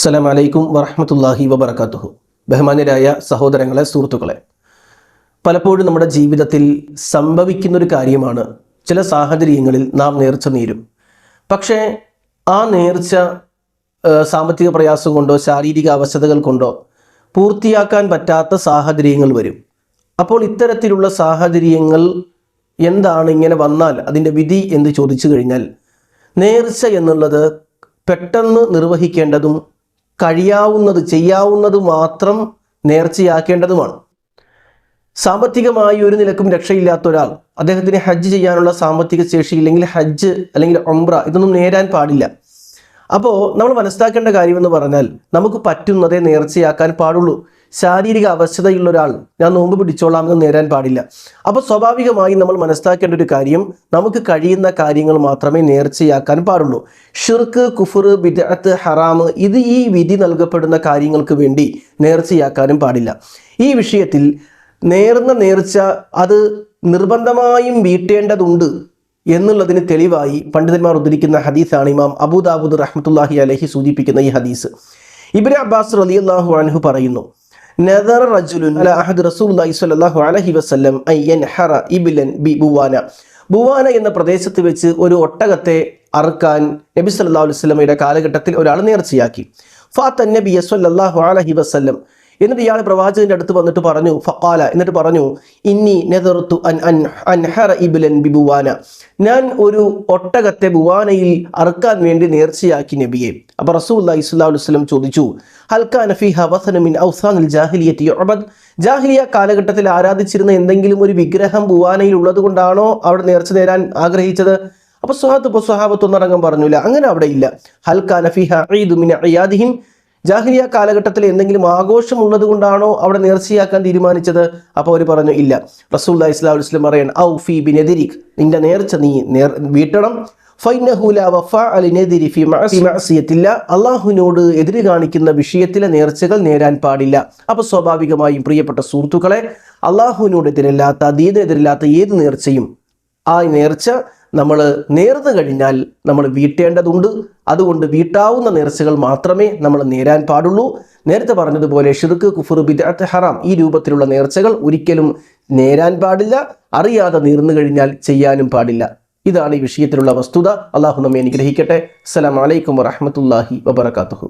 അസ്സലാമു അലൈക്കും വറഹ്മത്തുള്ളാഹി വബറകാതുഹു. ബഹുമാന്യരായ സഹോദരങ്ങളെ, സുഹൃത്തുക്കളെ, പലപ്പോഴും നമ്മുടെ ജീവിതത്തിൽ സംഭവിക്കുന്നൊരു കാര്യമാണ് ചില സാഹചര്യങ്ങളിൽ നാം നേർച്ച നേരും. പക്ഷേ ആ നേർച്ച സാമ്പത്തിക പ്രയാസം കൊണ്ടോ ശാരീരിക അവശതകൾ കൊണ്ടോ പൂർത്തിയാക്കാൻ പറ്റാത്ത സാഹചര്യങ്ങൾ വരും. അപ്പോൾ ഇത്തരത്തിലുള്ള സാഹചര്യങ്ങൾ എന്താണ്, ഇങ്ങനെ വന്നാൽ അതിൻ്റെ വിധി എന്ന് ചോദിച്ചു കഴിഞ്ഞാൽ, നേർച്ച എന്നുള്ളത് പെട്ടെന്ന് നിർവഹിക്കേണ്ടതും ചെയ്യാവുന്നത് മാത്രം നേർച്ചയാക്കേണ്ടതുമാണ്. സാമ്പത്തികമായി ഒരു നിലക്കും രക്ഷയില്ലാത്ത ഒരാൾ, അദ്ദേഹത്തിന് ഹജ്ജ് ചെയ്യാനുള്ള സാമ്പത്തിക ശേഷിയില്ലെങ്കിൽ ഹജ്ജ് അല്ലെങ്കിൽ ഉംറ ഇതൊന്നും നേരാൻ പാടില്ല. അപ്പോൾ നമ്മൾ മനസ്സിലാക്കേണ്ട കാര്യമെന്ന് പറഞ്ഞാൽ, നമുക്ക് പറ്റുന്നതേ നേർച്ചയാക്കാൻ പാടുള്ളൂ. ശാരീരിക അവശതയുള്ള ഒരാൾ ഞാൻ നോമ്പ് പിടിച്ചോളാം എന്ന് നേരാൻ പാടില്ല. അപ്പോൾ സ്വാഭാവികമായി നമ്മൾ മനസ്സിലാക്കേണ്ട ഒരു കാര്യം, നമുക്ക് കഴിയുന്ന കാര്യങ്ങൾ മാത്രമേ നേർച്ചയാക്കാൻ പാടുള്ളൂ. ഷിർക്ക്, കുഫർ, ബിദ്അത്ത്, ഹറാം ഈ വിധി നൽകപ്പെടുന്ന കാര്യങ്ങൾക്ക് വേണ്ടി നേർച്ചയാക്കാനും പാടില്ല. ഈ വിഷയത്തിൽ നേർന്ന നേർച്ച അത് നിർബന്ധമായും വീട്ടേണ്ടതുണ്ട് എന്നുള്ളതിന് തെളിവായി പണ്ഡിതന്മാർ ഉദ്ധരിക്കുന്ന ഹദീസാണ് ഇമാം അബൂ ദാവൂദ് റഹ്മത്തുള്ളാഹി അലൈഹി സൂചിപ്പിക്കുന്ന ഈ ഹദീസ്. ഇബ്നു അബ്ബാസ് റളിയല്ലാഹു അൻഹു പറയുന്നു, നദറ റജുലുൻ അലാ അഹദി റസൂലുള്ളാഹി സ്വല്ലല്ലാഹു അലൈഹി വസല്ലം അൻ യൻഹറ ഇബ്ലൻ ബി ബുവാന. ബുവാന എന്ന പ്രദേശത്ത് വെച്ച് ഒരു ഒട്ടകത്തെ അറുക്കാൻ നബി സല്ലല്ലാഹു അലൈഹി വസല്ലമയുടെ കാലഘട്ടത്തിൽ ഒരാൾ നേർച്ചയാക്കി. ഫാത്ത നബി സ്വല്ലല്ലാഹു അലൈഹി വസല്ലം, എന്നിട്ട് ഇയാൾ പ്രവാചകന്റെ അടുത്ത് വന്നിട്ട് പറഞ്ഞു, ഫഖാല, എന്നിട്ട് പറഞ്ഞു, ഇന്നി നദറതു അൻ അൻഹറ ഇബ്ലൻ ബി ബുവാന, ഞാൻ ഒരു ഒട്ടകത്തെ ബുവാനയിൽ അറുക്കാൻ വേണ്ടി നേർച്ചയാക്കി നബിയെ. അപ്പോൾ റസൂലുള്ളാഹി സ്വല്ലല്ലാഹു അലൈഹി വസല്ലം ചോദിച്ചു, ഹൽ കാന ഫീഹാ വസന മിൻ ഔസാനിൽ ജാഹിലിയത്തി യുഅബദ്, ജാഹിലിയ കാലഘട്ടത്തിൽ ആരാധിച്ചിരുന്ന എന്തെങ്കിലും ഒരു വിഗ്രഹം ബുവാനയിൽ ഉള്ളത് കൊണ്ടാണോ അവിടെ നേർച്ച നേരാൻ ആഗ്രഹിച്ചത്? അപ്പോൾ സ്വഹാബത്ത് ഒന്നടങ്കം പറഞ്ഞില്ല, അങ്ങനെ അവിടെ ഇല്ല. ഹൽ കാന ഫീഹാ ഈദു മിൻ അയാദിഹിം, ജാഹിലിയ കാലഘട്ടത്തിൽ എന്തെങ്കിലും ആഘോഷം ഉള്ളത് കൊണ്ടാണോ അവിടെ നേർച്ചയാക്കാൻ തീരുമാനിച്ചത്? അപ്പോൾ അവർ പറഞ്ഞു ഇല്ല. റസൂലുള്ളാഹി സ്വല്ലല്ലാഹു അലൈഹി വസല്ലം പറയാൻ, ഔ ഫീ ബിനദിരിക്, നിന്റെ നേർച്ച നീ വീട്ടണം. ഫൈനഹു ലാ വഫാ ലിനദിരി ഫീ മഅസിയത്തില്ല, അല്ലാഹുവിനോട് എതിര് കാണിക്കുന്ന വിഷയത്തിലെ നേർച്ചകൾ നേരാൻ പാടില്ല. അപ്പോൾ സ്വാഭാവികമായും പ്രിയപ്പെട്ട സുഹൃത്തുക്കളെ, അല്ലാഹുവിനോട് എതിരല്ലാത്ത, ദീനെതിരില്ലാത്ത ഏത് നേർച്ചയും ആ നേർച്ച നമ്മൾ നേർന്നു കഴിഞ്ഞാൽ നമ്മൾ വീട്ടേണ്ടതുണ്ട്. അതുകൊണ്ട് വീട്ടാവുന്ന നേർച്ചകൾ മാത്രമേ നമ്മൾ നേരാൻ പാടുള്ളൂ. നേരത്തെ പറഞ്ഞതുപോലെ ഷിർക്ക്, കുഫർ, ബിദ്അത്ത്, ഹറാം ഈ രൂപത്തിലുള്ള നേർച്ചകൾ ഒരിക്കലും നേരാൻ പാടില്ല. അറിയാതെ നേർന്നു കഴിഞ്ഞാൽ ചെയ്യാനും പാടില്ല. ഇതാണ് ഈ വിഷയത്തിലുള്ള വസ്തുത. അള്ളാഹു നമ്മെ അനുഗ്രഹിക്കട്ടെ. അസ്സലാമു അലൈക്കും വറഹ്മത്തുള്ളാഹി വബറകാതുഹു.